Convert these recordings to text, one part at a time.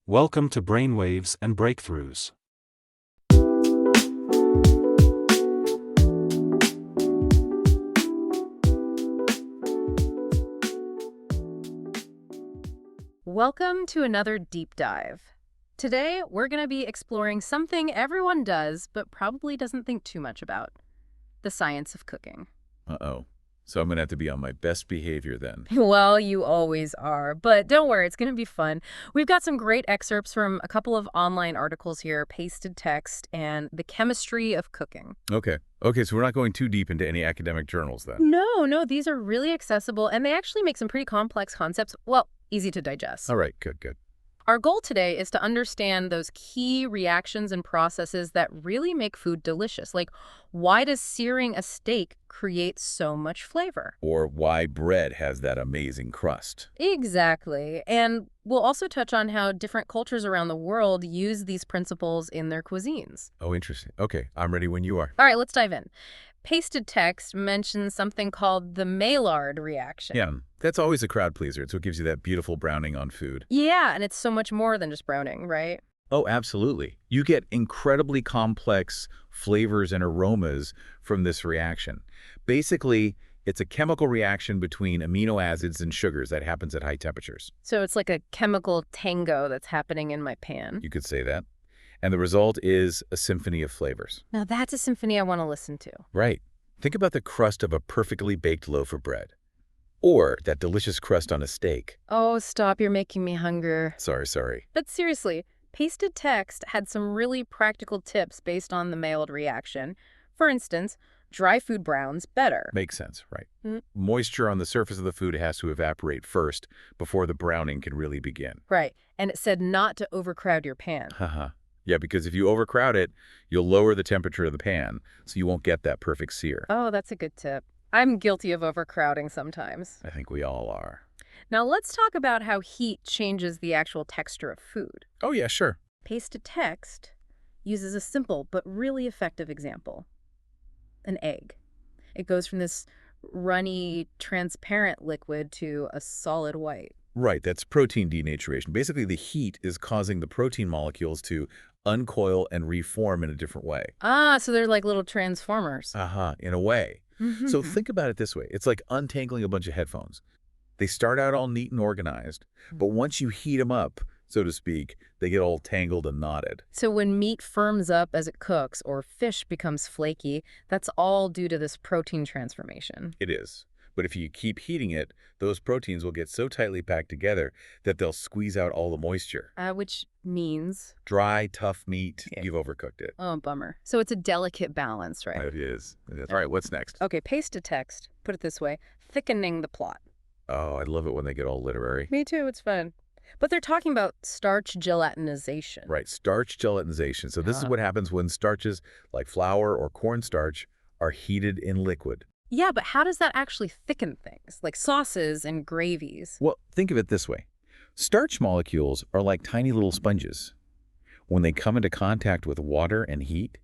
Welcome to Brainwaves and Breakthroughs. Welcome to another deep dive. Today, we're going to be exploring something everyone does, but probably doesn't think too much about: the science of cooking. Uh-oh. So I'm going to have to be on my best behavior then. Well, you always are, but don't worry, it's going to be fun. We've got some great excerpts from a couple of online articles here, pasted text, and the chemistry of cooking. Okay, so we're not going too deep into any academic journals then. No, these are really accessible, and they actually make some pretty complex concepts, well, easy to digest. All right, good. Our goal today is to understand those key reactions and processes that really make food delicious. Like, why does searing a steak create so much flavor? Or why bread has that amazing crust. Exactly. And we'll also touch on how different cultures around the world use these principles in their cuisines. Oh, interesting. Okay, I'm ready when you are. All right, let's dive in. Pasted text mentions something called the Maillard reaction. Yeah, that's always a crowd pleaser. It's what gives you that beautiful browning on food. Yeah, and it's so much more than just browning, right? Oh, absolutely. You get incredibly complex flavors and aromas from this reaction. Basically, it's a chemical reaction between amino acids and sugars that happens at high temperatures. So it's like a chemical tango that's happening in my pan. You could say that. And the result is a symphony of flavors. Now that's a symphony I want to listen to. Right. Think about the crust of a perfectly baked loaf of bread. Or that delicious crust on a steak. Oh, stop, you're making me hungry. Sorry. But seriously, pasted text had some really practical tips based on the Maillard reaction. For instance, dry food browns better. Makes sense, right? Mm. Moisture on the surface of the food has to evaporate first before the browning can really begin. Right, and it said not to overcrowd your pan. Haha. Yeah, because if you overcrowd it, you'll lower the temperature of the pan, so you won't get that perfect sear. Oh, that's a good tip. I'm guilty of overcrowding sometimes. I think we all are. Now let's talk about how heat changes the actual texture of food. Oh yeah, sure. Pasted text uses a simple but really effective example: an egg. It goes from this runny, transparent liquid to a solid white. Right, that's protein denaturation. Basically, the heat is causing the protein molecules to uncoil and reform in a different way. Ah, so they're like little transformers. In a way. So Mhm. think about it this way. It's like untangling a bunch of headphones. They start out all neat and organized, but once you heat them up, so to speak, they get all tangled and knotted. So when meat firms up as it cooks or fish becomes flaky, that's all due to this protein transformation. It is. But if you keep heating it, those proteins will get so tightly packed together that they'll squeeze out all the moisture. Which means, Dry, tough meat, Yeah. you've overcooked it. oh, bummer. So it's a delicate balance, right? It is. All right, what's next? Okay, pasted text, put it this way: thickening the plot. Oh, I love it when they get all literary. Me too, it's fun. But they're talking about starch gelatinization. Right, starch gelatinization. So this is Ah. what happens when starches like flour or cornstarch are heated in liquid. Yeah, but how does that actually thicken things, like sauces and gravies? Well, think of it this way. Starch molecules are like tiny little sponges. When they come into contact with water and heat,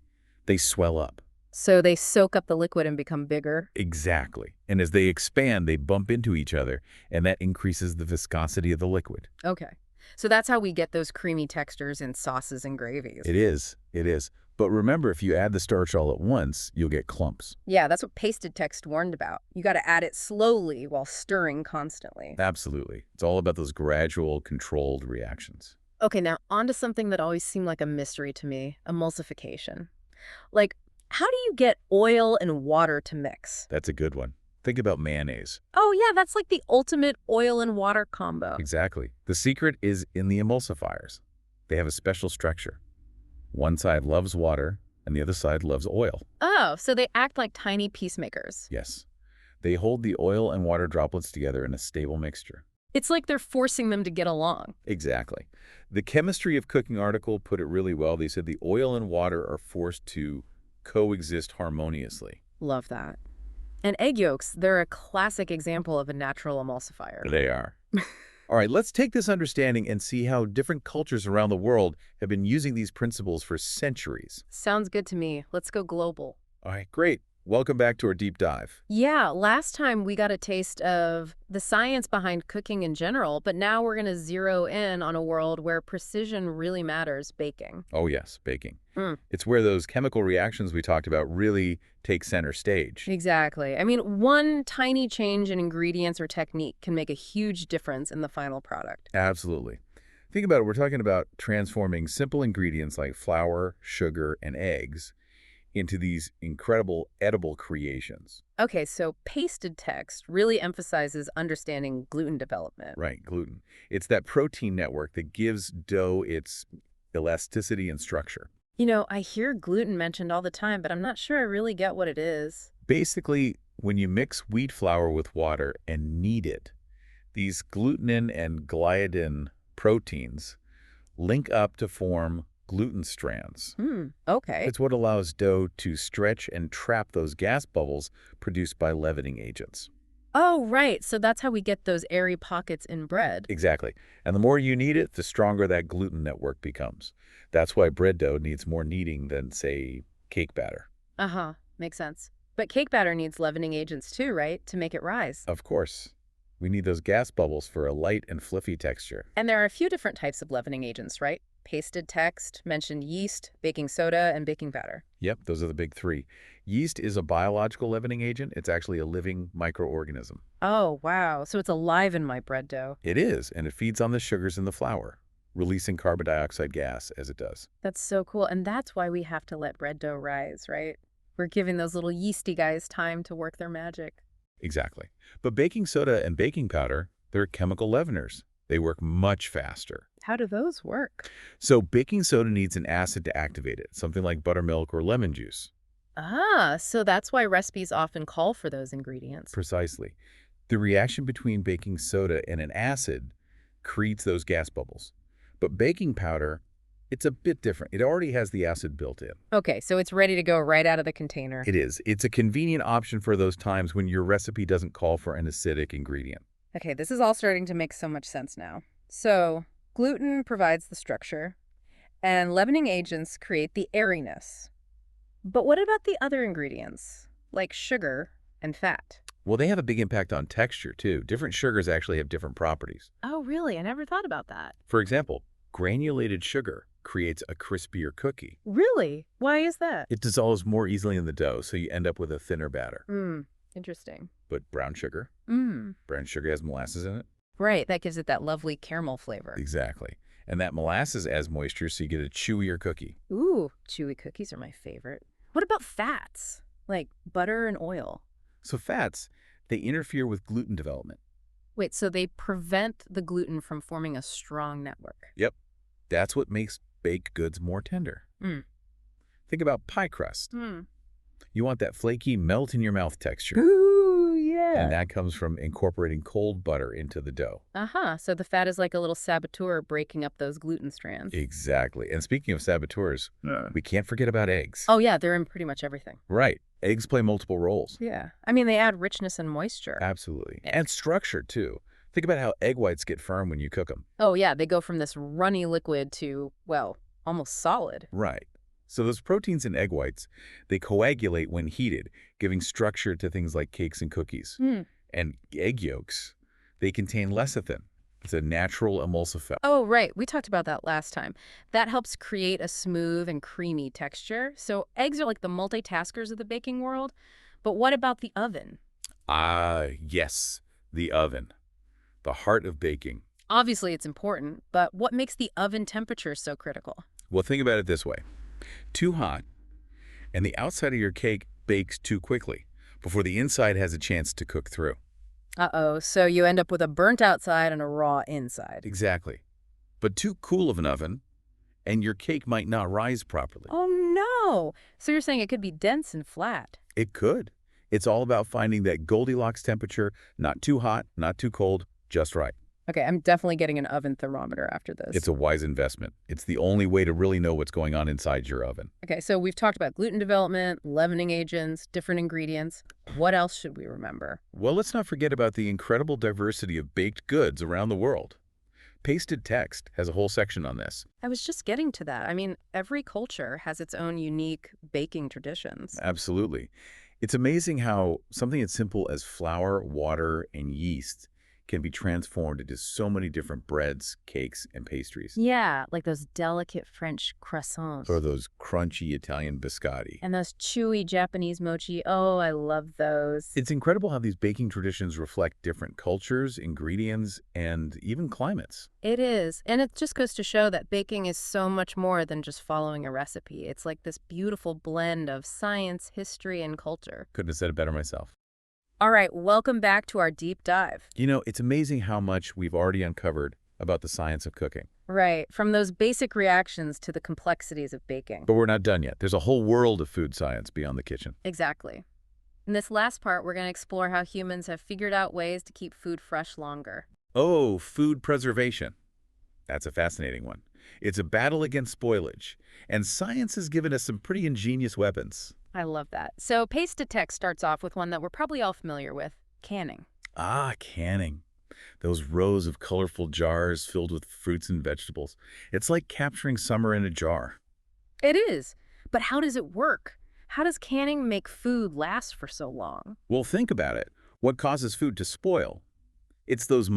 they swell up. So they soak up the liquid and become bigger? Exactly. And as they expand, they bump into each other, and that increases the viscosity of the liquid. Okay. So that's how we get those creamy textures in sauces and gravies. It is. But remember, if you add the starch all at once, you'll get clumps. Yeah, that's what pasted text warned about. You got to add it slowly while stirring constantly. Absolutely. It's all about those gradual, controlled reactions. Okay, now on to something that always seemed like a mystery to me: emulsification. Like, how do you get oil and water to mix? That's a good one. Think about mayonnaise. Oh yeah, that's like the ultimate oil and water combo. Exactly. The secret is in the emulsifiers. They have a special structure. One side loves water, and the other side loves oil. Oh, so they act like tiny peacemakers. Yes. They hold the oil and water droplets together in a stable mixture. It's like they're forcing them to get along. Exactly. The Chemistry of Cooking article put it really well. They said the oil and water are forced to coexist harmoniously. Love that. And egg yolks, they're a classic example of a natural emulsifier. They are. All right, let's take this understanding and see how different cultures around the world have been using these principles for centuries. Sounds good to me. Let's go global. All right, great. Welcome back to our deep dive. Yeah, last time we got a taste of the science behind cooking in general, but now we're going to zero in on a world where precision really matters, baking. Oh yes, baking. Mm. It's where those chemical reactions we talked about really take center stage. Exactly. I mean, one tiny change in ingredients or technique can make a huge difference in the final product. Absolutely. Think about it. We're talking about transforming simple ingredients like flour, sugar, and eggs into these incredible edible creations. Okay, so pasted text really emphasizes understanding gluten development. Right, gluten. It's that protein network that gives dough its elasticity and structure. You know, I hear gluten mentioned all the time, but I'm not sure I really get what it is. Basically, when you mix wheat flour with water and knead it, these glutenin and gliadin proteins link up to form gluten strands. Okay. It's what allows dough to stretch and trap those gas bubbles produced by leavening agents. Oh, right. So that's how we get those airy pockets in bread. Exactly. And the more you knead it, the stronger that gluten network becomes. That's why bread dough needs more kneading than, say, cake batter. Uh-huh. Makes sense. But cake batter needs leavening agents too, right? To make it rise. Of course. We need those gas bubbles for a light and fluffy texture. And there are a few different types of leavening agents, right? Pasted text, mentioned yeast, baking soda, and baking powder. Yep, those are the big three. Yeast is a biological leavening agent. It's actually a living microorganism. Oh, wow. So it's alive in my bread dough. It is, and it feeds on the sugars in the flour, releasing carbon dioxide gas as it does. That's so cool. And that's why we have to let bread dough rise, right? We're giving those little yeasty guys time to work their magic. Exactly. But baking soda and baking powder, they're chemical leaveners. They work much faster. How do those work? So baking soda needs an acid to activate it, something like buttermilk or lemon juice. Ah, so that's why recipes often call for those ingredients. Precisely. The reaction between baking soda and an acid creates those gas bubbles. But baking powder, it's a bit different. It already has the acid built in. Okay, so it's ready to go right out of the container. It is. It's a convenient option for those times when your recipe doesn't call for an acidic ingredient. Okay, this is all starting to make so much sense now. So, gluten provides the structure, and leavening agents create the airiness. But what about the other ingredients, like sugar and fat? Well, they have a big impact on texture, too. Different sugars actually have different properties. Oh, really? I never thought about that. For example, granulated sugar creates a crispier cookie. Really? Why is that? It dissolves more easily in the dough, so you end up with a thinner batter. Interesting. But brown sugar has molasses in it. Right, that gives it that lovely caramel flavor. Exactly. And that molasses adds moisture, so you get a chewier cookie. Ooh, chewy cookies are my favorite. What about fats, like butter and oil? So fats, they interfere with gluten development. Wait, so they prevent the gluten from forming a strong network? Yep. That's what makes baked goods more tender. Think about pie crust. You want that flaky, melt-in-your-mouth texture. Ooh, yeah. And that comes from incorporating cold butter into the dough. So the fat is like a little saboteur breaking up those gluten strands. Exactly. And speaking of saboteurs, we can't forget about eggs. Oh, yeah, they're in pretty much everything. Right. Eggs play multiple roles. Yeah. I mean, they add richness and moisture. Absolutely. And structure, too. Think about how egg whites get firm when you cook them. Oh, yeah, they go from this runny liquid to, well, almost solid. Right. So those proteins in egg whites, they coagulate when heated, giving structure to things like cakes and cookies. And egg yolks, they contain lecithin. It's a natural emulsifier. Oh, right. We talked about that last time. That helps create a smooth and creamy texture. So eggs are like the multitaskers of the baking world. But what about the oven? Yes, the oven. The heart of baking. Obviously, it's important, but what makes the oven temperature so critical? Well, think about it this way. Too hot, and the outside of your cake bakes too quickly before the inside has a chance to cook through. Uh-oh, so you end up with a burnt outside and a raw inside. Exactly. But too cool of an oven, and your cake might not rise properly. Oh, no. So you're saying it could be dense and flat. It could. It's all about finding that Goldilocks temperature, not too hot, not too cold, just right. Okay, I'm definitely getting an oven thermometer after this. It's a wise investment. It's the only way to really know what's going on inside your oven. Okay, so we've talked about gluten development, leavening agents, different ingredients. What else should we remember? Well, let's not forget about the incredible diversity of baked goods around the world. Pasted Text has a whole section on this. I was just getting to that. I mean, every culture has its own unique baking traditions. Absolutely. It's amazing how something as simple as flour, water, and yeast can be transformed into so many different breads, cakes, and pastries. Yeah, like those delicate French Or croissants. those crunchy Italian biscotti. And those chewy Japanese mochi. Oh, I love those. It's incredible how these baking traditions reflect different cultures, ingredients, and even climates. It is. And it just goes to show that baking is so much more than just following a recipe. It's like this beautiful blend of science, history, and culture. Couldn't have said it better myself. All right, welcome back to our deep dive. You know, it's amazing how much we've already uncovered about the science of cooking. Right, from those basic reactions to the complexities of baking. But we're not done yet. There's a whole world of food science beyond the kitchen. Exactly. In this last part, we're going to explore how humans have figured out ways to keep food fresh longer. Oh, food preservation. That's a fascinating one. It's a battle against spoilage, and science has given us some pretty ingenious weapons. I love that. So Paste Text starts off with one that we're probably all familiar with, canning. Ah, canning. Those rows of colorful jars filled with fruits and vegetables. It's like capturing summer in a jar. It is. But how does it work? How does canning make food last for so long? Well, think about it. What causes food to spoil? It's those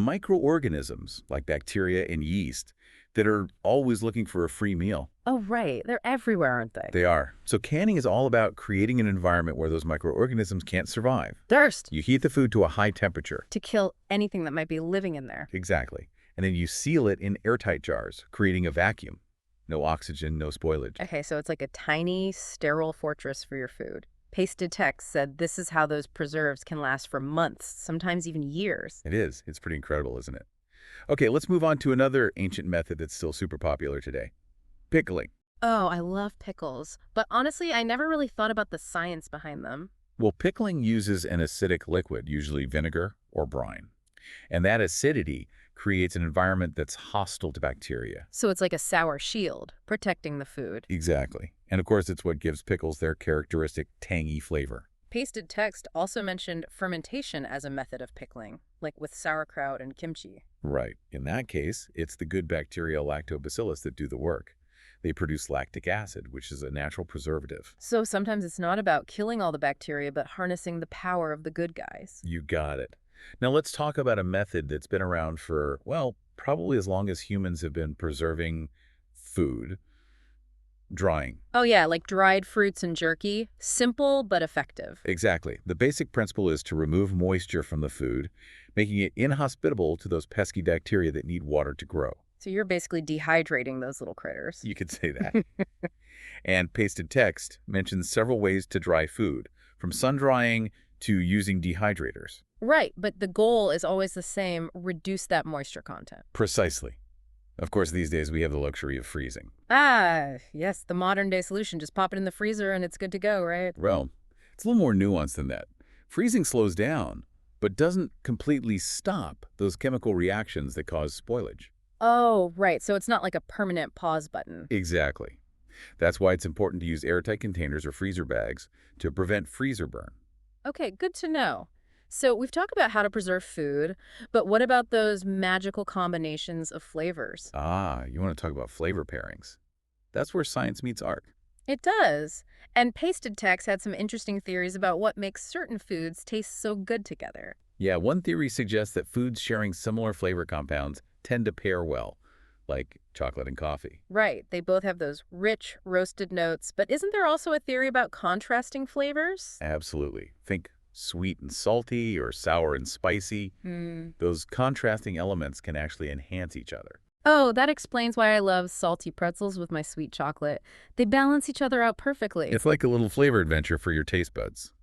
microorganisms, like bacteria and yeast, that are always looking for a free meal. Oh, right. They're everywhere, aren't they? They are. So canning is all about creating an environment where those microorganisms can't survive. Thirst. You heat the food to a high temperature. To kill anything that might be living in there. Exactly. And then you seal it in airtight jars, creating a vacuum. No oxygen, no spoilage. Okay, so it's like a tiny, sterile fortress for your food. Pasted Text said this is how those preserves can last for months, sometimes even years. It is. It's pretty incredible, isn't it? Okay, let's move on to another ancient method that's still super popular today. Pickling. Oh, I love pickles. But honestly, I never really thought about the science behind them. Well, pickling uses an acidic liquid, usually vinegar or brine. And that acidity creates an environment that's hostile to bacteria. So it's like a sour shield, protecting the food. Exactly. And of course, it's what gives pickles their characteristic tangy flavor. Pasted Text also mentioned fermentation as a method of pickling, like with sauerkraut and kimchi. Right. In that case, it's the good bacteria lactobacillus that do the work. They produce lactic acid, which is a natural preservative. So sometimes it's not about killing all the bacteria, but harnessing the power of the good guys. You got it. Now let's talk about a method that's been around for, well, probably as long as humans have been preserving food. Drying. Oh yeah, like dried fruits and jerky. Simple but effective. Exactly. The basic principle is to remove moisture from the food, making it inhospitable to those pesky bacteria that need water to grow. So you're basically dehydrating those little critters. You could say that. And Pasted Text mentions several ways to dry food, from sun drying to using dehydrators. Right, but the goal is always the same, reduce that moisture content. Precisely. Of course, these days we have the luxury of freezing. Ah, yes, the modern day solution. Just pop it in the freezer and it's good to go, right? Well, it's a little more nuanced than that. Freezing slows down, but doesn't completely stop those chemical reactions that cause spoilage. Oh, right. So it's not like a permanent pause button. Exactly. That's why it's important to use airtight containers or freezer bags to prevent freezer burn. Okay, good to know. So we've talked about how to preserve food, but what about those magical combinations of flavors? Ah, you want to talk about flavor pairings. That's where science meets art. It does. And Pasted Text had some interesting theories about what makes certain foods taste so good together. Yeah, one theory suggests that foods sharing similar flavor compounds tend to pair well, like chocolate and coffee. Right, they both have those rich, roasted notes, but isn't there also a theory about contrasting flavors? Absolutely. Think sweet and salty or sour and spicy. Those contrasting elements can actually enhance each other. Oh, that explains why I love salty pretzels with my sweet chocolate. They balance each other out perfectly. It's like a little flavor adventure for your taste buds.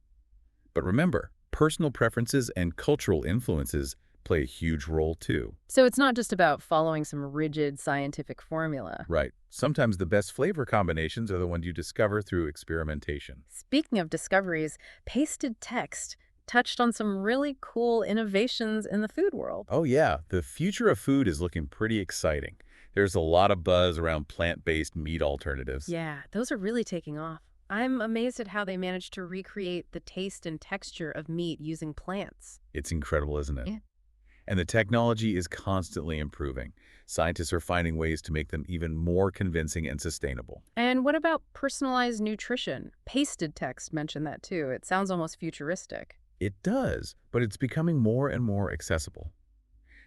But remember, personal preferences and cultural influences play a huge role too. So it's not just about following some rigid scientific formula. Right. Sometimes the best flavor combinations are the ones you discover through experimentation. Speaking of discoveries, Pasted Text touched on some really cool innovations in the food world. Oh yeah, the future of food is looking pretty exciting. There's a lot of buzz around plant-based meat alternatives. Yeah, those are really taking off. I'm amazed at how they managed to recreate the taste and texture of meat using plants. It's incredible, isn't it? Yeah. And the technology is constantly improving. Scientists are finding ways to make them even more convincing and sustainable. And what about personalized nutrition? Pasted text mentioned that too. It sounds almost futuristic. It does, but it's becoming more and more accessible.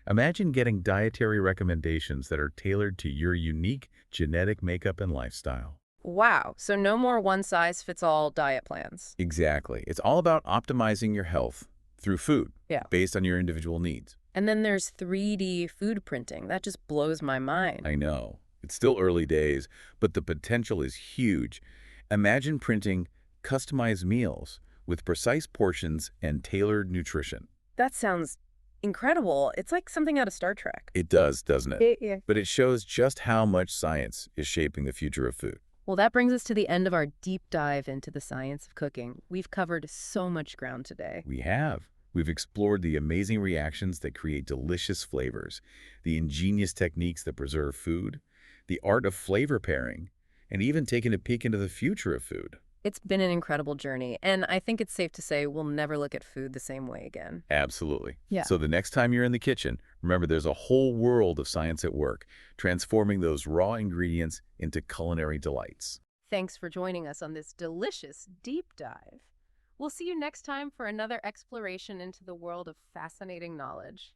Imagine getting dietary recommendations that are tailored to your unique genetic makeup and lifestyle. Wow, so no more one-size-fits-all diet plans. Exactly. It's all about optimizing your health through food Yeah. based on your individual needs. And then there's 3D food printing. That just blows my mind. I know. It's still early days, but the potential is huge. Imagine printing customized meals with precise portions and tailored nutrition. That sounds incredible. It's like something out of Star Trek. It does, doesn't it? Yeah. But it shows just how much science is shaping the future of food. Well, that brings us to the end of our deep dive into the science of cooking. We've covered so much ground today. We have. We've explored the amazing reactions that create delicious flavors, the ingenious techniques that preserve food, the art of flavor pairing, and even taken a peek into the future of food. It's been an incredible journey, and I think it's safe to say we'll never look at food the same way again. Absolutely. Yeah. So the next time you're in the kitchen, remember there's a whole world of science at work, transforming those raw ingredients into culinary delights. Thanks for joining us on this delicious deep dive. We'll see you next time for another exploration into the world of fascinating knowledge.